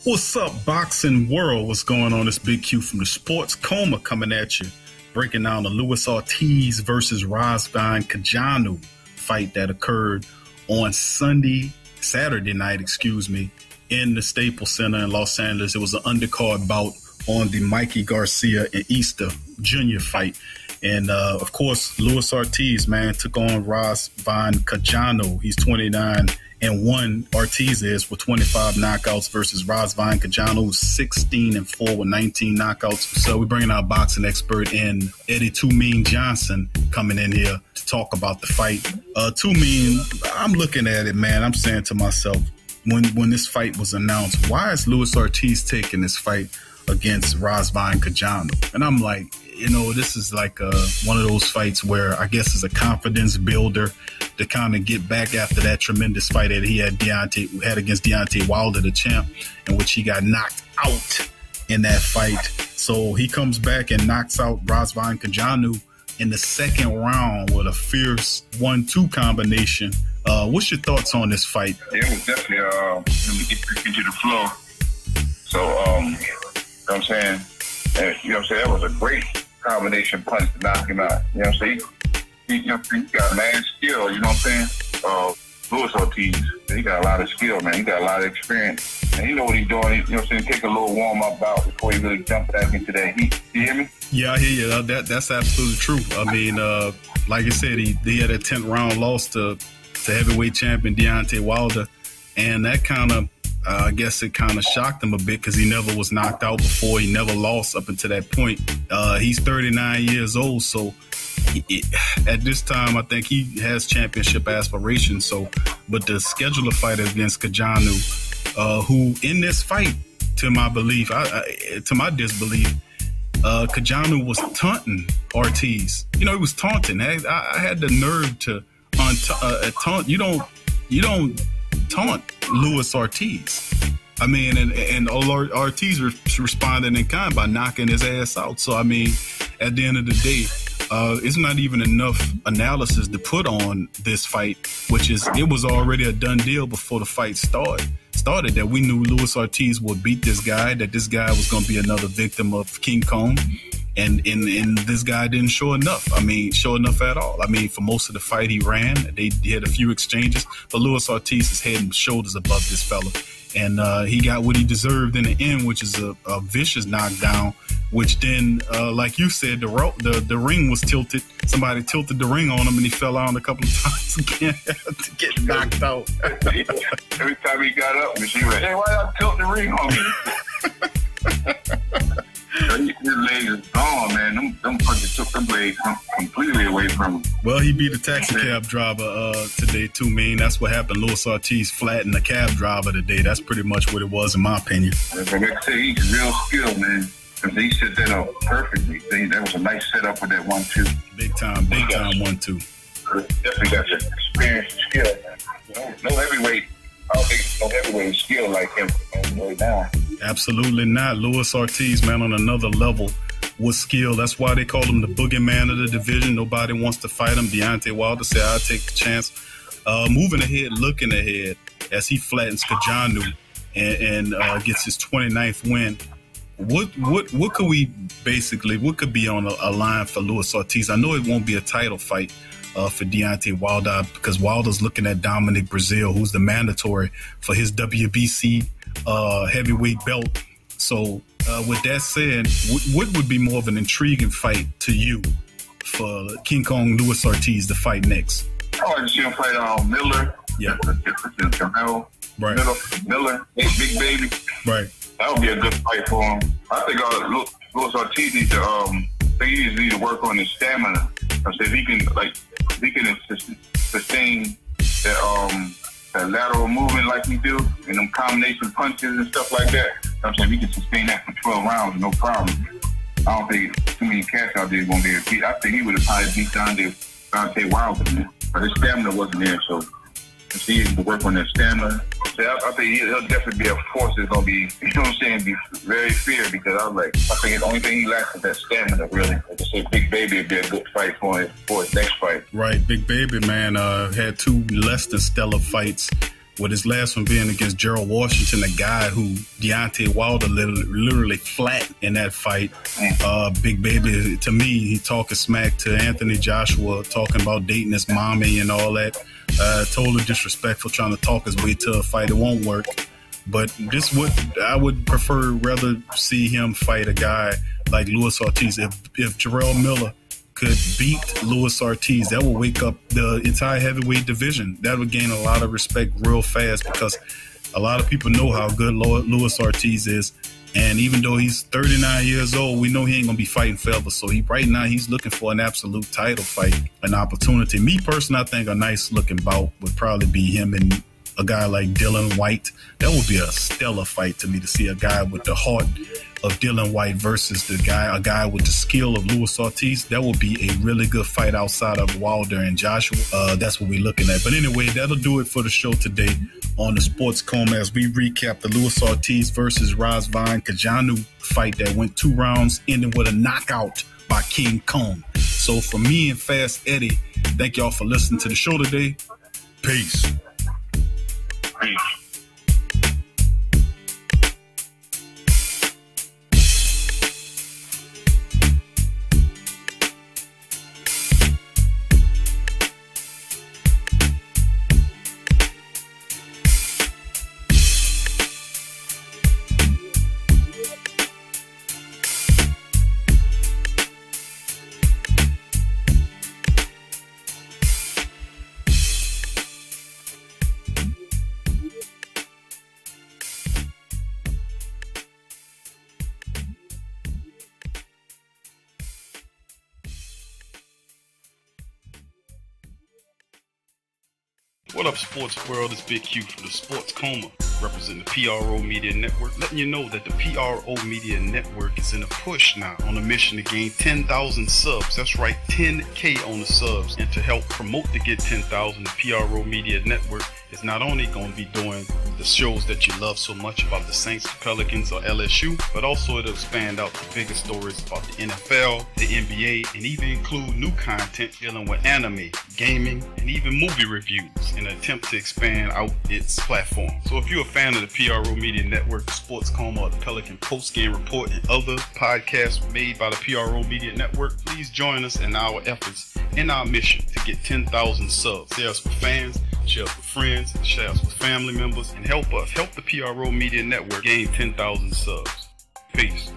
What's up, boxing world? What's going on? It's Big Q from the Sports Coma coming at you, breaking down the Luis Ortiz versus Razvan Cojanu fight that occurred on Saturday night, in the Staples Center in Los Angeles. It was an undercard bout on the Mikey Garcia and Easter Jr. fight. And, of course, Luis Ortiz, man, took on Razvan Cojanu. He's 29-1. Ortiz is with 25 knockouts versus Razvan Cojanu, 16-4 with 19 knockouts. So we're bringing our boxing expert in, Eddy Too Mean Johnson, coming in here to talk about the fight. Too Mean, I'm looking at it, man. I'm saying to myself, when this fight was announced, why is Luis Ortiz taking this fight against Razvan Cojanu? And I'm like, this is like one of those fights where I guess is a confidence builder to kind of get back after that tremendous fight that he had against Deontay Wilder, the champ, in which he got knocked out in that fight. So he comes back and knocks out Razvan Cojanu in the second round with a fierce 1-2 combination. What's your thoughts on this fight? It was definitely let me get into the flow. So, you know what I'm saying? That was a great combination punch to knock him out. You know what I'm saying? He got mad skill, you know what I'm saying? Luis Ortiz, he got a lot of skill, man. He got a lot of experience. And he know what he's doing. You know what I'm saying? Take a little warm-up bout before he really jump back into that heat. You hear me? Yeah, I hear you. That's absolutely true. I mean, like I said, he had a 10th round loss to heavyweight champion Deontay Wilder. And that kind of, I guess it kind of shocked him a bit because he never was knocked out before. He never lost up until that point. He's 39 years old, so at this time, I think he has championship aspirations. But the scheduler fight against Cojanu, who in this fight, to my disbelief, Cojanu was taunting Ortiz. He was taunting. I had the nerve to taunt. You don't taunt Luis Ortiz. I mean, and Ortiz responded in kind by knocking his ass out. So, I mean, at the end of the day, it's not even enough analysis to put on this fight, it was already a done deal before the fight started, that we knew Luis Ortiz would beat this guy, that this guy was going to be another victim of King Kong. And this guy didn't show enough at all. I mean, for most of the fight, he ran. They had a few exchanges, but Luis Ortiz is head and shoulders above this fella. And he got what he deserved in the end, which is a vicious knockdown, which then, like you said, the ring was tilted. Somebody tilted the ring on him, and he fell out a couple of times again to get knocked out. Every time he got up, she went, "Hey, why y'all tilt the ring on me?" His legs is gone, man. Them punches took them legs completely away from him. Well, he beat a taxi cab driver today, too, man. That's what happened. Luis Ortiz flattened the cab driver today. That's pretty much what it was, in my opinion. Like I say, he's real skilled, man. He set that up perfectly. That was a nice setup with that 1-2. Big time 1-2. Definitely got the experience and skill, man. No heavyweight. I don't think no heavyweight skill like him right now. Absolutely not. Luis Ortiz, man, on another level with skill. That's why they call him the boogeyman of the division. Nobody wants to fight him. Deontay Wilder said, "I'll take the chance." Moving ahead, looking ahead, as he flattens Cojanu and gets his 29th win. What could be on a line for Luis Ortiz? I know it won't be a title fight for Deontay Wilder, because Wilder's looking at Dominic Breazeale, who's the mandatory for his WBC heavyweight belt. So with that said, what would be more of an intriguing fight to you for King Kong Luis Ortiz to fight next? I like to see him fight Miller. Yeah. Right. Miller, Big Baby. Right. That would be a good fight for him. I think Luis Ortiz needs to work on his stamina. I said he can sustain that lateral movement like he do, and them combination punches and stuff like that. I'm saying he can sustain that for 12 rounds, no problem. I don't think too many cats out there going to be able to beat. I think he would have probably beat Deontay Wilder, man. But his stamina wasn't there, so he can work on that stamina. So I think he'll definitely be a force that's going to be, you know what I'm saying, be very feared, because I think the only thing he lacks is that stamina, really. Like I said, Big Baby would be a good fight for his next fight. Right, Big Baby, man, had two less than stellar fights with his last one being against Gerald Washington, a guy who Deontay Wilder literally flattened in that fight. Big Baby, to me, he talking smack to Anthony Joshua, talking about dating his mommy and all that. Totally disrespectful, trying to talk his way to a fight. It won't work. But I would rather see him fight a guy like Luis Ortiz. If Jarrell Miller could beat Luis Ortiz, that will wake up the entire heavyweight division. That would gain a lot of respect real fast, because a lot of people know how good Luis Ortiz is. And even though he's 39 years old, we know he ain't going to be fighting forever. So right now he's looking for an absolute title fight, an opportunity. Me personally, I think a nice looking bout would probably be him and a guy like Dylan White. That would be a stellar fight to me, to see a guy with the heart of Dylan White versus a guy with the skill of Luis Ortiz. That would be a really good fight outside of Wilder and Joshua. That's what we're looking at. But anyway, that'll do it for the show today on the Sports Coma, as we recap the Luis Ortiz versus Razvan Cojanu fight that went 2 rounds, ending with a knockout by King Coma. So for me and Fast Eddie, thank y'all for listening to the show today. Peace. What up, sports world? It's Big Q from the Sports Coma, representing the PRO Media Network, letting you know that the PRO Media Network is in a push now on a mission to gain 10,000 subs. That's right, 10K on the subs. And to help promote to get 10,000, the PRO Media Network is not only going to be doing the shows that you love so much about the Saints, Pelicans, or LSU, but also it'll expand out the biggest stories about the NFL, the NBA, and even include new content dealing with anime, gaming, and even movie reviews in an attempt to expand out its platform. So if you're a fan of the PRO Media Network, the Sports Coma, or the Pelican Post Game Report, and other podcasts made by the PRO Media Network, please join us in our efforts in our mission to get 10,000 subs. Share us with fans, share us with friends, share us with family members, and help the PRO Media Network gain 10,000 subs. Peace.